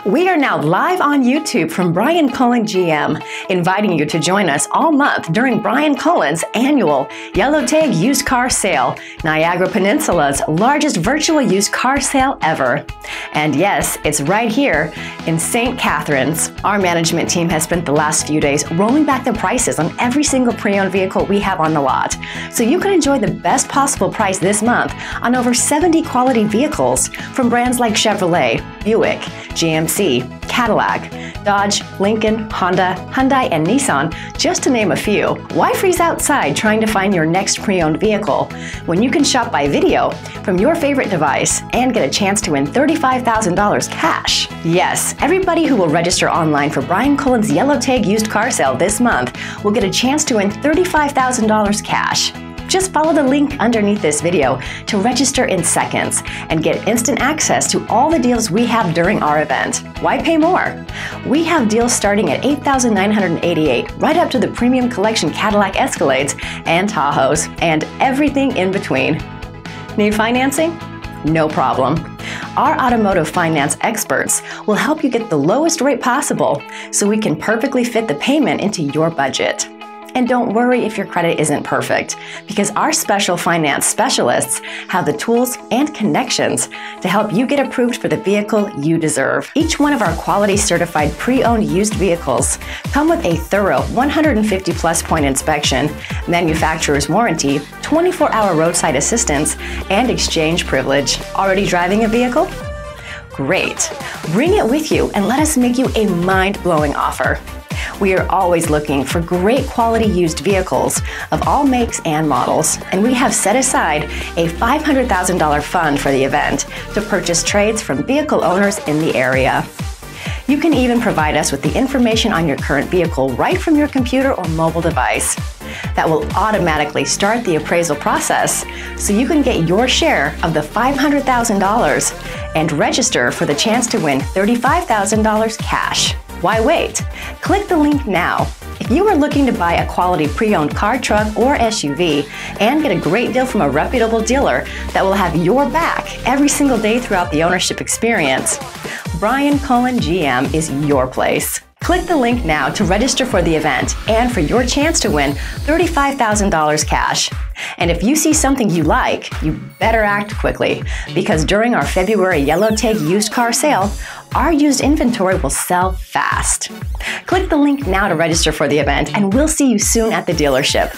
We are now live on YouTube from Brian Cullen GM, inviting you to join us all month during Brian Cullen's annual Yellow Tag Used Car Sale, Niagara Peninsula's largest virtual used car sale ever. And yes, it's right here in St-Catharines. Our management team has spent the last few days rolling back the prices on every single pre-owned vehicle we have on the lot, so you can enjoy the best possible price this month on over 70 quality vehicles from brands like Chevrolet, Buick, GMC, Cadillac, Dodge, Lincoln, Honda, Hyundai, and Nissan, just to name a few. Why freeze outside trying to find your next pre-owned vehicle when you can shop by video from your favorite device and get a chance to win $35,000 cash? Yes, everybody who will register online for Brian Cullen's Yellow Tag Used Car Sale this month will get a chance to win $35,000 cash. Just follow the link underneath this video to register in seconds and get instant access to all the deals we have during our event. Why pay more? We have deals starting at $8,988, right up to the premium collection Cadillac Escalades and Tahoes, and everything in between. Need financing? No problem. Our automotive finance experts will help you get the lowest rate possible so we can perfectly fit the payment into your budget. And don't worry if your credit isn't perfect, because our special finance specialists have the tools and connections to help you get approved for the vehicle you deserve. Each one of our quality certified pre-owned used vehicles come with a thorough 150+ point inspection, manufacturer's warranty, 24-hour roadside assistance, and exchange privilege. Already driving a vehicle? Great. Bring it with you and let us make you a mind-blowing offer. We are always looking for great quality used vehicles of all makes and models, and we have set aside a $500,000 fund for the event to purchase trades from vehicle owners in the area. You can even provide us with the information on your current vehicle right from your computer or mobile device. That will automatically start the appraisal process so you can get your share of the $500,000 and register for the chance to win $35,000 cash. Why wait? Click the link now. If you are looking to buy a quality pre-owned car, truck, or SUV and get a great deal from a reputable dealer that will have your back every single day throughout the ownership experience, Brian Cullen GM is your place. Click the link now to register for the event and for your chance to win $35,000 cash. And if you see something you like, you better act quickly, because during our February Yellow Tag Used Car Sale, our used inventory will sell fast. Click the link now to register for the event, and we'll see you soon at the dealership.